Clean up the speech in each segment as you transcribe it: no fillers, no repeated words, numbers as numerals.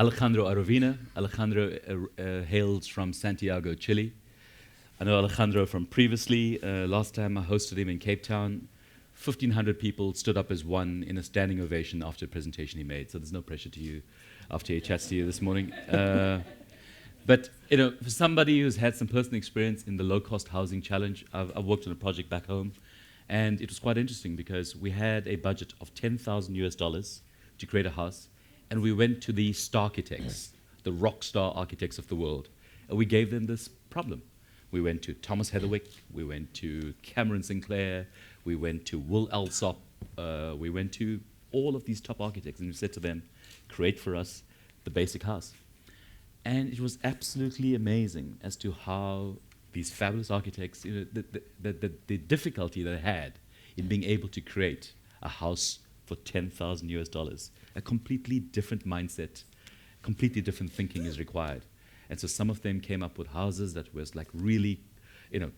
Alejandro Aravena. Alejandro hails from Santiago, Chile. I know Alejandro from previously. Last time I hosted him in Cape Town. 1,500 people stood up as one in a standing ovation after a presentation he made. So there's no pressure to you after he chats to you this morning. But for somebody who's had some personal experience in the low-cost housing challenge, I've worked on a project back home, and it was quite interesting because we had a budget of $10,000 to create a house, and we went to the star architects, the rock star architects of the world, and we gave them this problem. We went to Thomas Heatherwick, we went to Cameron Sinclair, we went to Will Alsop, we went to all of these top architects, and we said to them, create for us the basic house. And it was absolutely amazing as to how these fabulous architects, the difficulty they had in being able to create a house for $10,000. A completely different mindset, completely different thinking is required. And so some of them came up with houses that was like really,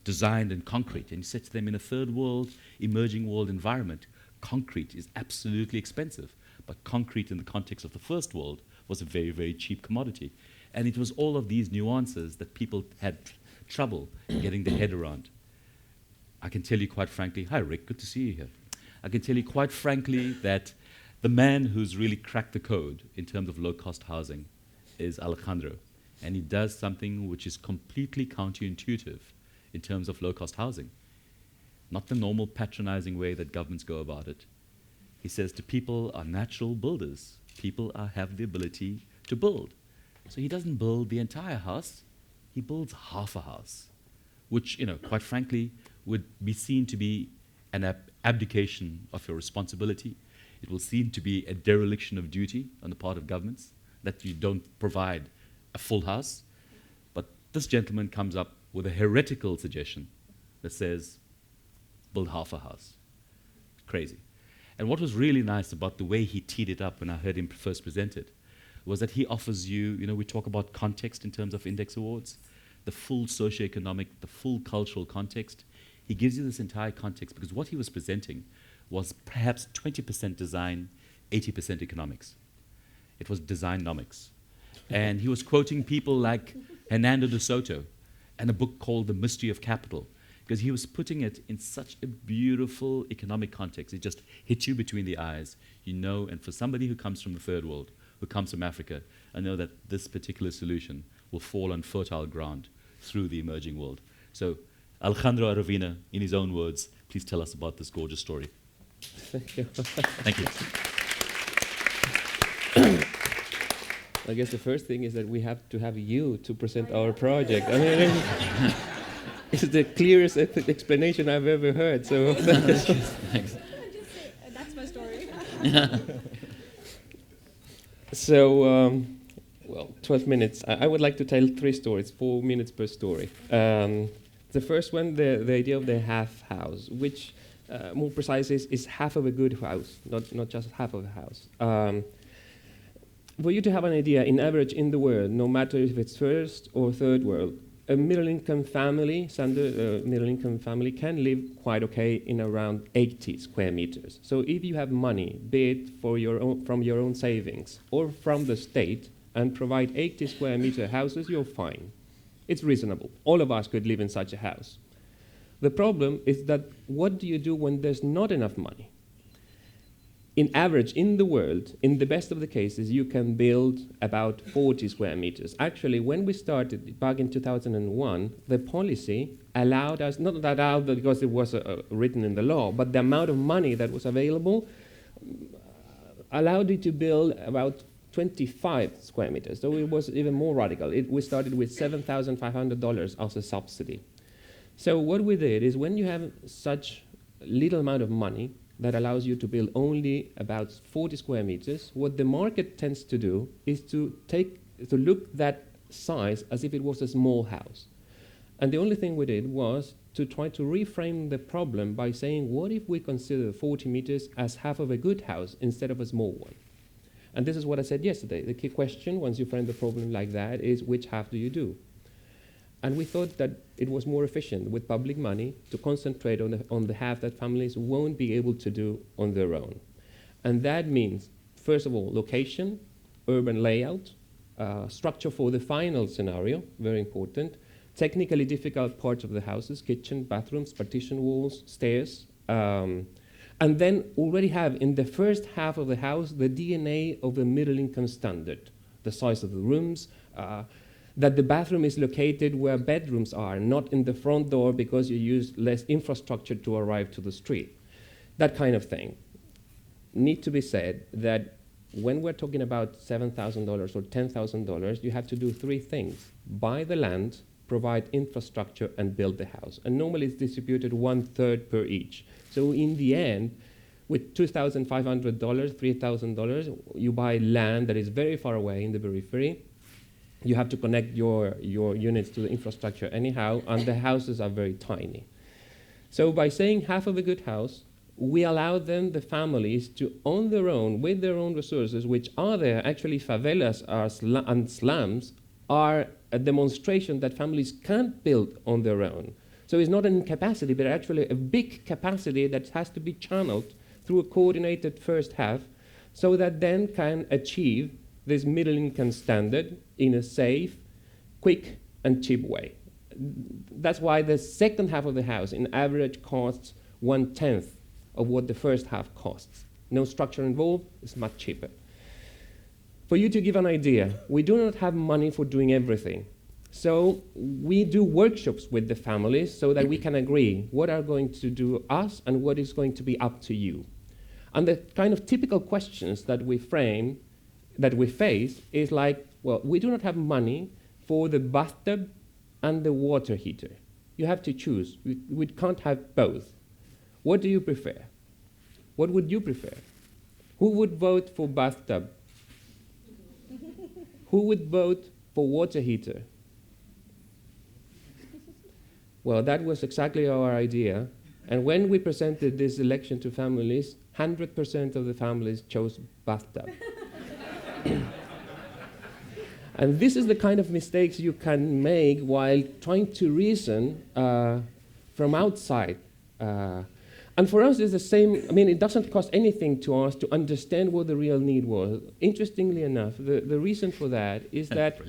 designed in concrete. And you said to them, in a third world, emerging world environment, concrete is absolutely expensive. But concrete in the context of the first world was a very, very cheap commodity. And it was all of these nuances that people had trouble getting their head around. I can tell you quite frankly, hi Rick, good to see you here. I can tell you quite frankly that the man who's really cracked the code in terms of low-cost housing is Alejandro. And he does something which is completely counterintuitive in terms of low-cost housing. Not the normal patronizing way that governments go about it. He says the people are natural builders. People have the ability to build. So he doesn't build the entire house, he builds half a house, which, quite frankly, would be seen to be an abdication of your responsibility. It will seem to be a dereliction of duty on the part of governments, that you don't provide a full house. But this gentleman comes up with a heretical suggestion that says, build half a house. Crazy. And what was really nice about the way he teed it up when I heard him first present it was that he offers you, we talk about context in terms of index awards, the full socioeconomic, the full cultural context. He gives you this entire context because what he was presenting was perhaps 20% design, 80% economics. It was designomics. And he was quoting people like Hernando de Soto and a book called The Mystery of Capital, because he was putting it in such a beautiful economic context. It just hit you between the eyes, and for somebody who comes from the third world, who comes from Africa, I know that this particular solution will fall on fertile ground through the emerging world. So, Alejandro Aravena, in his own words, please tell us about this gorgeous story. Thank you. Thank you. I guess the first thing is that we have to have you to present our project. I mean, it's the clearest explanation I've ever heard. So, Thanks. That's my story. So, 12 minutes. I would like to tell 3 stories, 4 minutes per story. The first one, the idea of the half house, which more precise is half of a good house, not just half of a house. For you to have an idea, in average in the world, no matter if it's first or third world, a middle-income family, standard middle-income family, can live quite okay in around 80 square meters. So if you have money, be it from your own savings or from the state, and provide 80 square meter houses, you're fine. It's reasonable. All of us could live in such a house. The problem is that what do you do when there's not enough money? In average, in the world, in the best of the cases, you can build about 40 square meters. Actually, when we started back in 2001, the policy allowed us, not allowed because it was written in the law, but the amount of money that was available allowed you to build about 25 square meters. So it was even more radical. We started with $7,500 as a subsidy. So what we did is when you have such little amount of money, that allows you to build only about 40 square meters, what the market tends to do is to look that size as if it was a small house. And the only thing we did was to try to reframe the problem by saying, what if we consider 40 meters as half of a good house instead of a small one? And this is what I said yesterday. The key question, once you frame the problem like that, is which half do you do? And we thought that it was more efficient with public money to concentrate on the half that families won't be able to do on their own. And that means, first of all, location, urban layout, structure for the final scenario, very important. Technically difficult parts of the houses, kitchen, bathrooms, partition walls, stairs. And then already have in the first half of the house the DNA of a middle income standard, the size of the rooms, that the bathroom is located where bedrooms are, not in the front door because you use less infrastructure to arrive to the street. That kind of thing. Need to be said that when we're talking about $7,000 or $10,000, you have to do three things. Buy the land, provide infrastructure, and build the house. And normally it's distributed 1/3 per each. So in the end, with $2,500, $3,000, you buy land that is very far away in the periphery. You have to connect your units to the infrastructure anyhow, and the houses are very tiny. So by saying half of a good house, we allow them, the families, to on their own, with their own resources, which are there, actually favelas and slums are a demonstration that families can't build on their own. So it's not an incapacity, but actually a big capacity that has to be channeled through a coordinated first half, so that then can achieve this middle income standard in a safe, quick, and cheap way. That's why the second half of the house, in average, costs 1/10 of what the first half costs. No structure involved, it's much cheaper. For you to give an idea, we do not have money for doing everything. So we do workshops with the families so that we can agree what are going to do us and what is going to be up to you. And the kind of typical questions that we frame, that we face, is like, well, we do not have money for the bathtub and the water heater. You have to choose. We can't have both. What do you prefer? What would you prefer? Who would vote for bathtub? Who would vote for water heater? Well, that was exactly our idea. And when we presented this election to families, 100% of the families chose bathtub. And this is the kind of mistakes you can make while trying to reason from outside. And for us, it's the same. I mean, it doesn't cost anything to us to understand what the real need was. Interestingly enough, the reason for that is that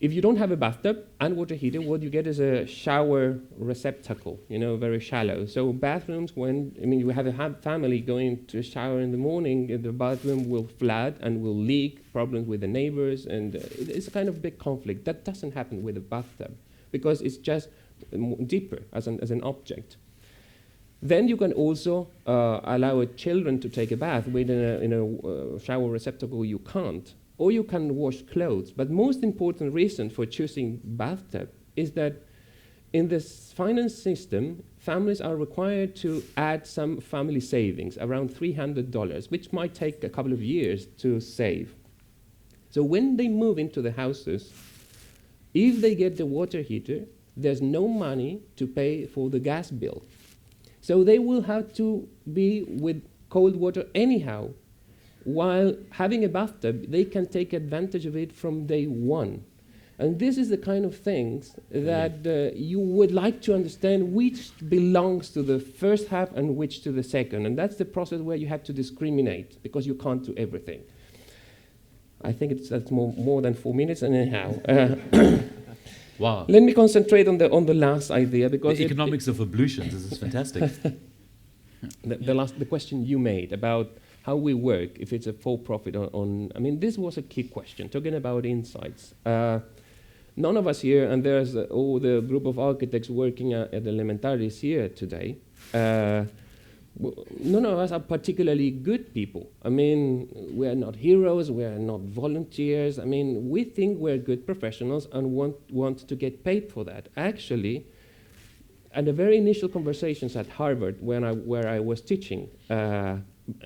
if you don't have a bathtub and water heater, what you get is a shower receptacle, very shallow. So bathrooms, you have a family going to a shower in the morning, the bathroom will flood and will leak, problems with the neighbors, and it's a kind of big conflict. That doesn't happen with a bathtub because it's just deeper as an object. Then you can also allow children to take a bath in a shower receptacle. You can't. Or you can wash clothes. But most important reason for choosing bathtub is that in this finance system, families are required to add some family savings, around $300, which might take a couple of years to save. So when they move into the houses, if they get the water heater, there's no money to pay for the gas bill. So they will have to be with cold water anyhow. While having a bathtub, they can take advantage of it from day one. And this is the kind of things that you would like to understand which belongs to the first half and which to the second. And that's the process where you have to discriminate, because you can't do everything. I think that's more than 4 minutes, and anyhow. Wow. Let me concentrate on the last idea, because the economics of ablutions. This is fantastic. the question you made about how we work, if it's a for-profit this was a key question, talking about insights. None of us here, and there's all the group of architects working at Elementaris here today, none of us are particularly good people. We are not heroes, we are not volunteers. We think we're good professionals and want to get paid for that. Actually, at the very initial conversations at Harvard, where I was teaching,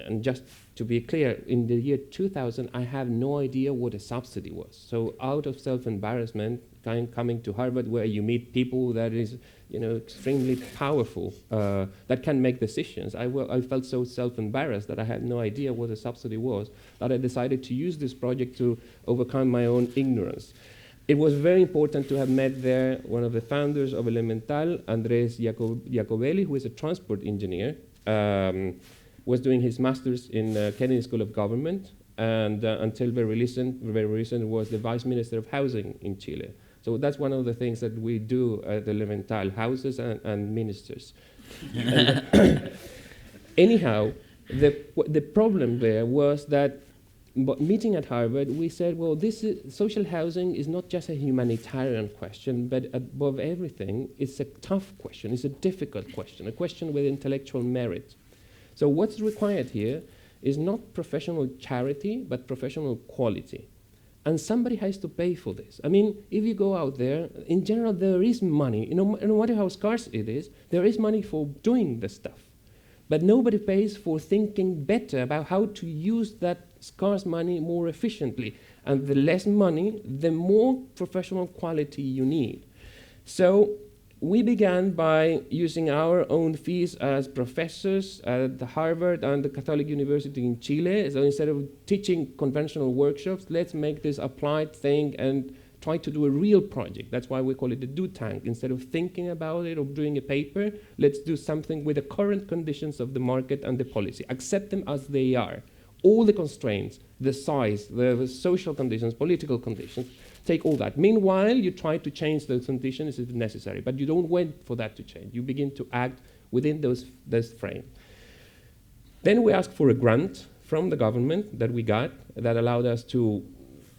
and just to be clear, in the year 2000, I have no idea what a subsidy was. So out of self-embarrassment, coming to Harvard, where you meet people that is, extremely powerful, that can make decisions, I felt so self-embarrassed that I had no idea what a subsidy was, that I decided to use this project to overcome my own ignorance. It was very important to have met there one of the founders of Elemental, Andres Jacobelli, who is a transport engineer, was doing his master's in Kennedy School of Government, and until very recent was the Vice Minister of Housing in Chile. So that's one of the things that we do at Elemental, houses and ministers. Anyhow, the problem there was that meeting at Harvard, we said, well, social housing is not just a humanitarian question, but above everything, it's a tough question, it's a difficult question, a question with intellectual merit. So what's required here is not professional charity, but professional quality. And somebody has to pay for this. I mean, if you go out there, in general, there is money. No matter how scarce it is, there is money for doing the stuff. But nobody pays for thinking better about how to use that scarce money more efficiently. And the less money, the more professional quality you need. So we began by using our own fees as professors at the Harvard and the Catholic University in Chile. So instead of teaching conventional workshops, let's make this applied thing and try to do a real project. That's why we call it the do tank. Instead of thinking about it or doing a paper, let's do something with the current conditions of the market and the policy. Accept them as they are. All the constraints, the size, the social conditions, political conditions, take all that. Meanwhile, you try to change those conditions if necessary, but you don't wait for that to change. You begin to act within those frame. Then we asked for a grant from the government that we got that allowed us to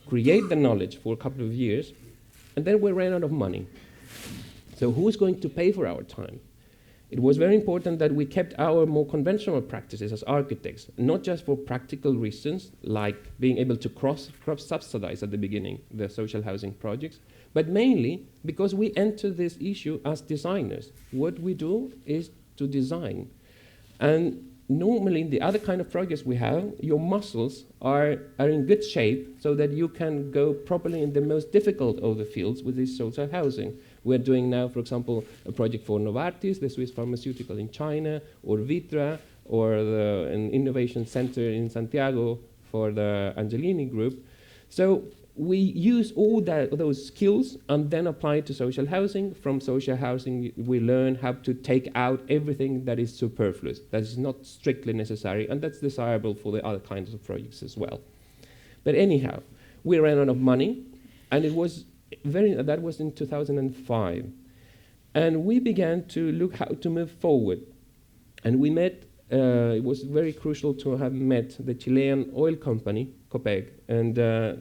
create the knowledge for a couple of years, and then we ran out of money. So who's going to pay for our time? It was very important that we kept our more conventional practices as architects, not just for practical reasons, like being able to cross-subsidize at the beginning the social housing projects, but mainly because we enter this issue as designers. What we do is to design. And normally in the other kind of projects we have, your muscles are in good shape so that you can go properly in the most difficult of the fields with this social housing. We're doing now, for example, a project for Novartis, the Swiss pharmaceutical in China, or Vitra, or an innovation center in Santiago for the Angelini group. So we use all those skills and then apply it to social housing. From social housing, we learn how to take out everything that is superfluous, that is not strictly necessary, and that's desirable for the other kinds of projects as well. But anyhow, we ran out of money, and that was in 2005. And we began to look how to move forward. And we met, it was very crucial to have met the Chilean oil company, Copec. And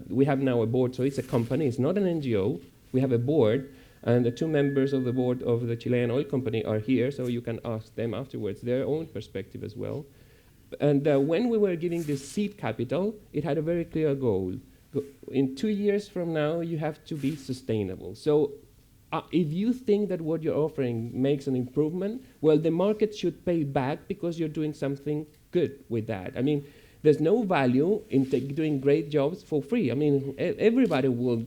we have now a board, so it's a company, it's not an NGO. We have a board, and the two members of the board of the Chilean oil company are here, so you can ask them afterwards their own perspective as well. And when we were giving this seed capital, it had a very clear goal. In 2 years from now, you have to be sustainable. So if you think that what you're offering makes an improvement, well, the market should pay back because you're doing something good with that. I mean, there's no value in doing great jobs for free. I mean, everybody will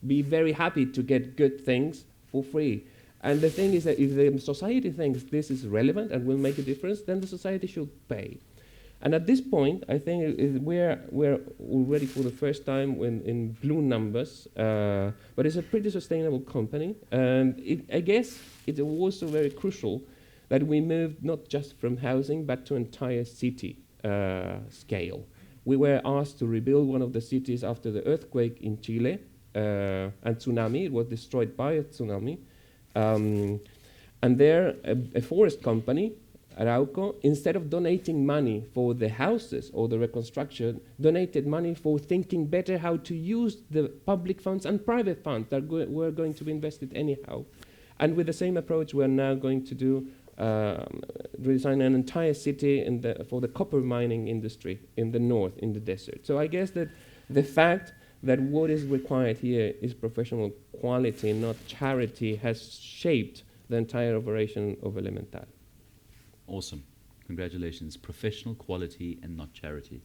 be very happy to get good things for free. And the thing is that if the society thinks this is relevant and will make a difference, then the society should pay. And at this point, I think we're already for the first time in blue numbers, but it's a pretty sustainable company. And I guess it's also very crucial that we moved not just from housing, but to entire city scale. We were asked to rebuild one of the cities after the earthquake in Chile and tsunami. It was destroyed by a tsunami. And there, a forest company, Arauco, instead of donating money for the houses or the reconstruction, donated money for thinking better how to use the public funds and private funds that were going to be invested anyhow. And with the same approach, we're now going to do redesign an entire city for the copper mining industry in the north, in the desert. So I guess that the fact that what is required here is professional quality, not charity, has shaped the entire operation of Elemental. Awesome. Congratulations. Professional quality and not charity.